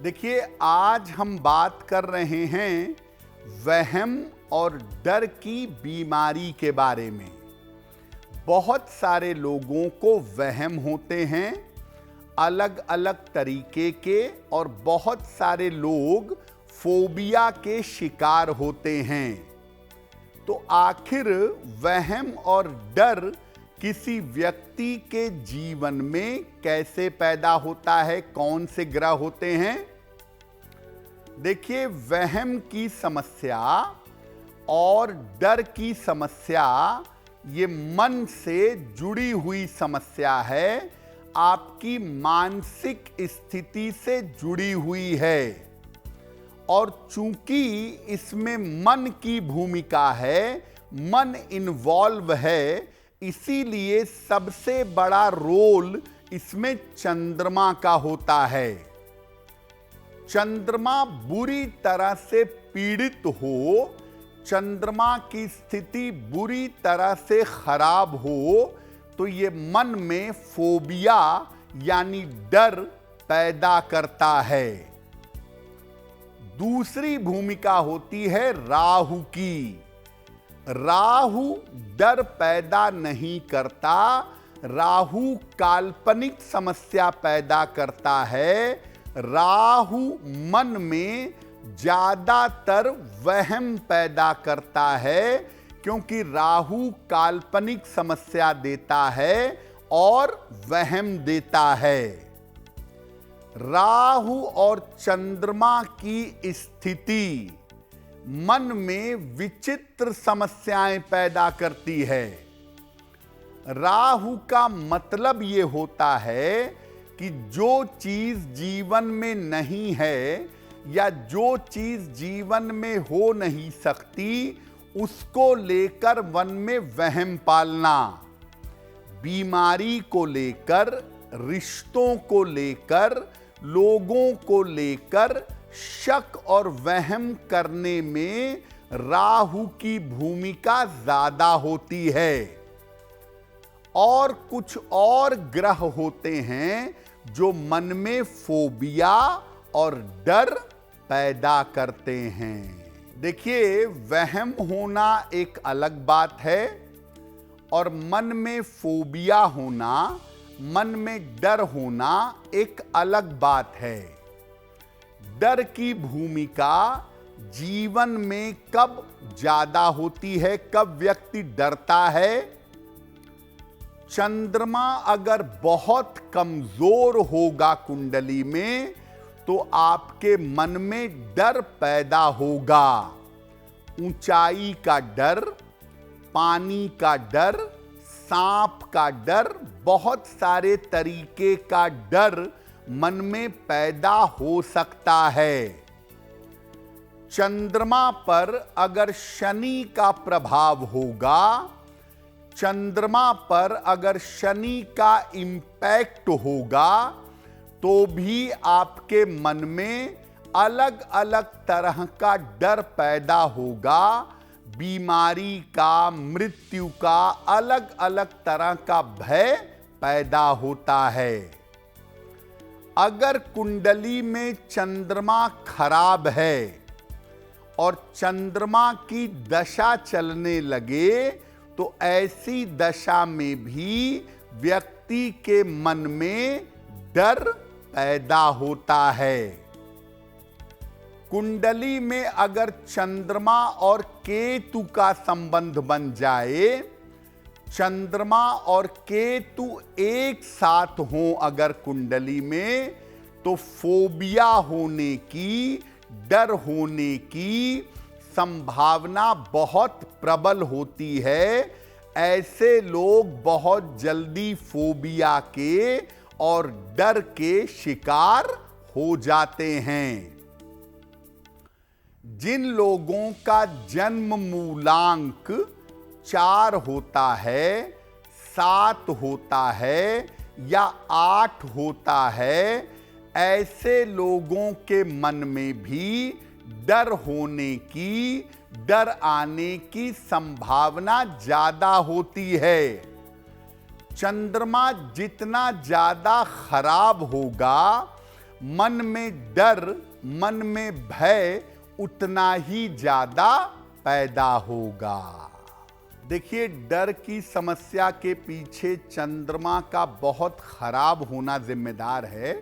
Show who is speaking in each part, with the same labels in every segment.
Speaker 1: देखिए, आज हम बात कर रहे हैं वहम और डर की बीमारी के बारे में। बहुत सारे लोगों को वहम होते हैं अलग अलग तरीके के, और बहुत सारे लोग फोबिया के शिकार होते हैं। तो आखिर वहम और डर किसी व्यक्ति के जीवन में कैसे पैदा होता है, कौन से ग्रह होते हैं? देखिए, वहम की समस्या और डर की समस्या ये मन से जुड़ी हुई समस्या है, आपकी मानसिक स्थिति से जुड़ी हुई है। और चूंकि इसमें मन की भूमिका है, मन इन्वॉल्व है, इसीलिए सबसे बड़ा रोल इसमें चंद्रमा का होता है। चंद्रमा बुरी तरह से पीड़ित हो, चंद्रमा की स्थिति बुरी तरह से खराब हो, तो ये मन में फोबिया यानी डर पैदा करता है। दूसरी भूमिका होती है राहु की। राहु डर पैदा नहीं करता, राहु काल्पनिक समस्या पैदा करता है। राहु मन में ज्यादातर वहम पैदा करता है, क्योंकि राहु काल्पनिक समस्या देता है और वहम देता है। राहु और चंद्रमा की स्थिति मन में विचित्र समस्याएं पैदा करती है। राहु का मतलब ये होता है कि जो चीज जीवन में नहीं है या जो चीज जीवन में हो नहीं सकती, उसको लेकर मन में वहम पालना। बीमारी को लेकर, रिश्तों को लेकर, लोगों को लेकर शक और वहम करने में राहु की भूमिका ज्यादा होती है। और कुछ और ग्रह होते हैं जो मन में फोबिया और डर पैदा करते हैं। देखिए, वहम होना एक अलग बात है और मन में फोबिया होना, मन में डर होना एक अलग बात है। डर की भूमिका जीवन में कब ज्यादा होती है, कब व्यक्ति डरता है? चंद्रमा अगर बहुत कमजोर होगा कुंडली में, तो आपके मन में डर पैदा होगा। ऊंचाई का डर, पानी का डर, सांप का डर, बहुत सारे तरीके का डर मन में पैदा हो सकता है। चंद्रमा पर अगर शनि का प्रभाव होगा, चंद्रमा पर अगर शनि का इंपैक्ट होगा, तो भी आपके मन में अलग अलग तरह का डर पैदा होगा। बीमारी का, मृत्यु का, अलग अलग तरह का भय पैदा होता है। अगर कुंडली में चंद्रमा खराब है और चंद्रमा की दशा चलने लगे, तो ऐसी दशा में भी व्यक्ति के मन में डर पैदा होता है। कुंडली में अगर चंद्रमा और केतु का संबंध बन जाए, चंद्रमा और केतु एक साथ हों अगर कुंडली में, तो फोबिया होने की, डर होने की संभावना बहुत प्रबल होती है। ऐसे लोग बहुत जल्दी फोबिया के और डर के शिकार हो जाते हैं। जिन लोगों का जन्म मूलांक 4 होता है, 7 होता है या 8 होता है, ऐसे लोगों के मन में भी डर होने की, डर आने की संभावना ज्यादा होती है। चंद्रमा जितना ज्यादा खराब होगा, मन में डर, मन में भय उतना ही ज्यादा पैदा होगा। देखिए, डर की समस्या के पीछे चंद्रमा का बहुत खराब होना जिम्मेदार है,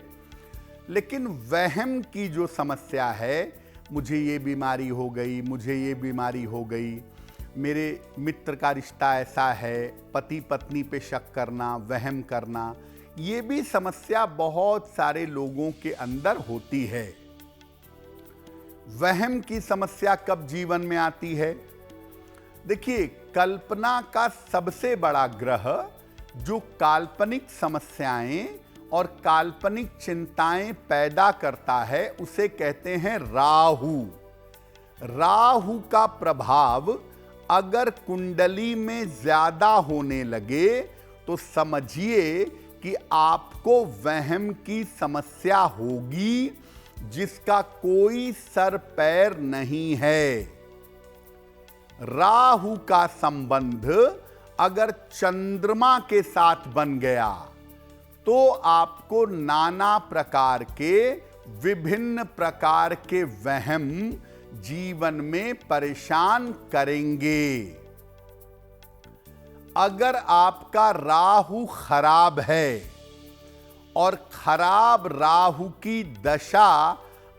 Speaker 1: लेकिन वहम की जो समस्या है, मुझे ये बीमारी हो गई, मुझे ये बीमारी हो गई, मेरे मित्र का रिश्ता ऐसा है, पति पत्नी पे शक करना, वहम करना, ये भी समस्या बहुत सारे लोगों के अंदर होती है। वहम की समस्या कब जीवन में आती है? देखिए, कल्पना का सबसे बड़ा ग्रह जो काल्पनिक समस्याएं और काल्पनिक चिंताएं पैदा करता है, उसे कहते हैं राहु। राहु का प्रभाव अगर कुंडली में ज्यादा होने लगे तो समझिए कि आपको वहम की समस्या होगी जिसका कोई सर पैर नहीं है। राहु का संबंध अगर चंद्रमा के साथ बन गया तो आपको नाना प्रकार के, विभिन्न प्रकार के वहम जीवन में परेशान करेंगे। अगर आपका राहु खराब है और खराब राहु की दशा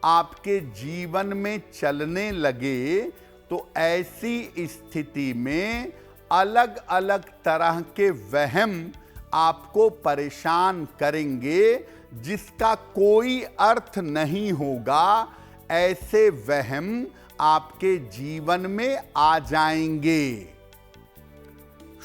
Speaker 1: आपके जीवन में चलने लगे तो ऐसी स्थिति में अलग अलग तरह के वहम आपको परेशान करेंगे जिसका कोई अर्थ नहीं होगा। ऐसे वहम आपके जीवन में आ जाएंगे।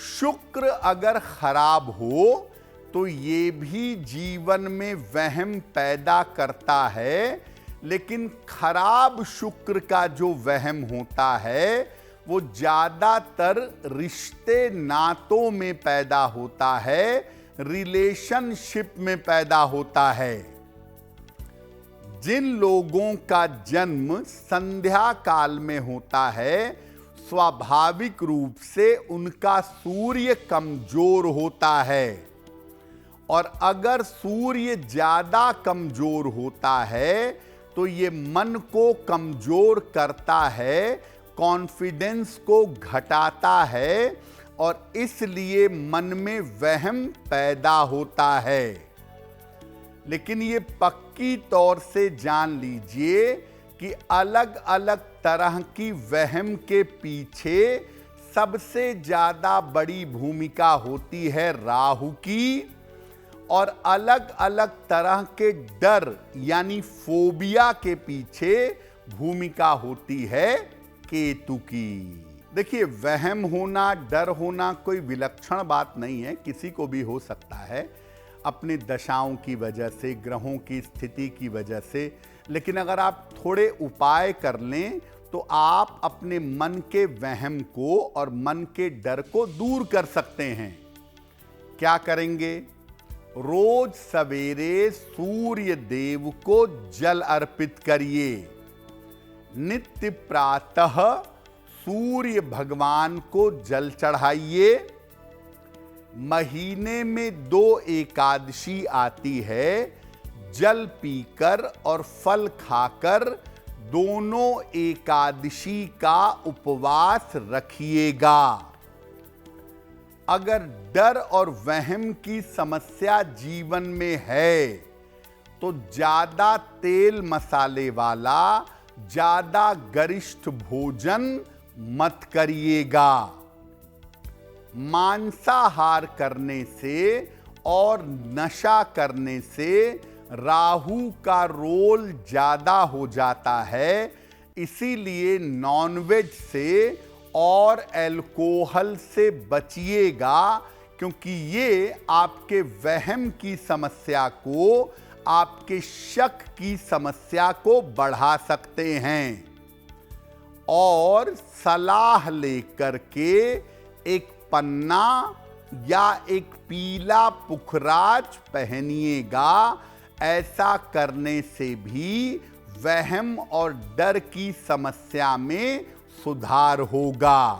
Speaker 1: शुक्र अगर खराब हो तो ये भी जीवन में वहम पैदा करता है, लेकिन खराब शुक्र का जो वहम होता है वो ज्यादातर रिश्ते नातों में पैदा होता है, रिलेशनशिप में पैदा होता है। जिन लोगों का जन्म संध्या काल में होता है, स्वाभाविक रूप से उनका सूर्य कमजोर होता है, और अगर सूर्य ज्यादा कमजोर होता है तो ये मन को कमजोर करता है, कॉन्फिडेंस को घटाता है, और इसलिए मन में वहम पैदा होता है। लेकिन ये पक्की तौर से जान लीजिए कि अलग अलग तरह की वहम के पीछे सबसे ज्यादा बड़ी भूमिका होती है राहु की, और अलग अलग तरह के डर यानी फोबिया के पीछे भूमिका होती है केतु की। देखिए, वहम होना, डर होना कोई विलक्षण बात नहीं है, किसी को भी हो सकता है अपनी दशाओं की वजह से, ग्रहों की स्थिति की वजह से। लेकिन अगर आप थोड़े उपाय कर लें तो आप अपने मन के वहम को और मन के डर को दूर कर सकते हैं। क्या करेंगे? रोज सवेरे सूर्य देव को जल अर्पित करिए। नित्य प्रातः सूर्य भगवान को जल चढ़ाइए। महीने में 2 एकादशी आती है, जल पीकर और फल खाकर दोनों एकादशी का उपवास रखिएगा। अगर डर और वहम की समस्या जीवन में है तो ज्यादा तेल मसाले वाला, ज्यादा गरिष्ठ भोजन मत करिएगा। मांसाहार करने से और नशा करने से राहु का रोल ज्यादा हो जाता है, इसीलिए नॉनवेज से और अल्कोहल से बचिएगा, क्योंकि ये आपके वहम की समस्या को, आपके शक की समस्या को बढ़ा सकते हैं। और सलाह लेकर के एक पन्ना या एक पीला पुखराज पहनिएगा। ऐसा करने से भी वहम और डर की समस्या में सुधार होगा।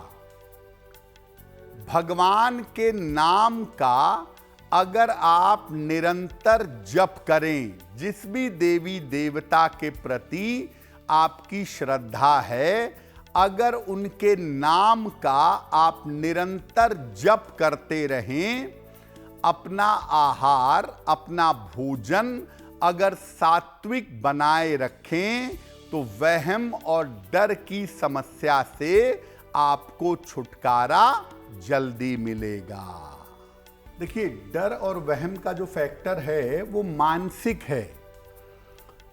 Speaker 1: भगवान के नाम का अगर आप निरंतर जप करें, जिस भी देवी देवता के प्रति आपकी श्रद्धा है, अगर उनके नाम का आप निरंतर जप करते रहें, अपना आहार, अपना भोजन अगर सात्विक बनाए रखें, तो वहम और डर की समस्या से आपको छुटकारा जल्दी मिलेगा। देखिए, डर और वहम का जो फैक्टर है वो मानसिक है।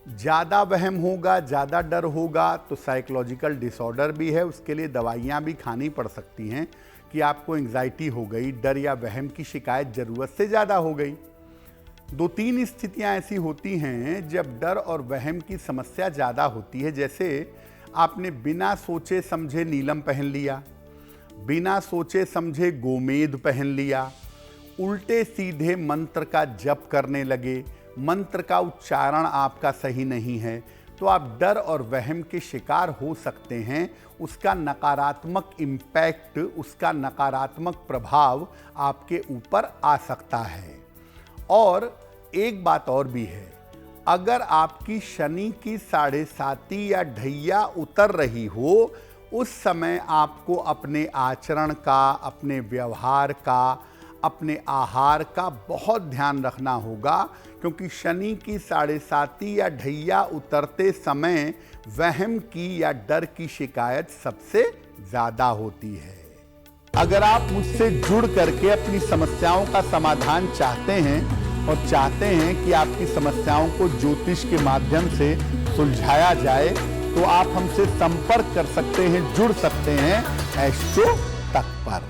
Speaker 1: ज़्यादा वहम होगा, ज़्यादा डर होगा तो साइकोलॉजिकल डिसऑर्डर भी है, उसके लिए दवाइयाँ भी खानी पड़ सकती हैं कि आपको एंग्जाइटी हो गई, डर या वहम की शिकायत ज़रूरत से ज़्यादा हो गई। 2-3 स्थितियाँ ऐसी होती हैं जब डर और वहम की समस्या ज़्यादा होती है। जैसे आपने बिना सोचे समझे नीलम पहन लिया, बिना सोचे समझे गोमेद पहन लिया, उल्टे सीधे मंत्र का जप करने लगे, मंत्र का उच्चारण आपका सही नहीं है, तो आप डर और वहम के शिकार हो सकते हैं। उसका नकारात्मक इम्पैक्ट, उसका नकारात्मक प्रभाव आपके ऊपर आ सकता है। और एक बात और भी है, अगर आपकी शनि की 7.5 या ढैया उतर रही हो, उस समय आपको अपने आचरण का, अपने व्यवहार का, अपने आहार का बहुत ध्यान रखना होगा, क्योंकि शनि की 7.5 या ढैया उतरते समय वहम की या डर की शिकायत सबसे ज़्यादा होती है। अगर आप मुझसे जुड़ करके अपनी समस्याओं का समाधान चाहते हैं और चाहते हैं कि आपकी समस्याओं को ज्योतिष के माध्यम से सुलझाया जाए, तो आप हमसे संपर्क कर सकते हैं, जुड़ सकते हैं एस्ट्रो तक पर।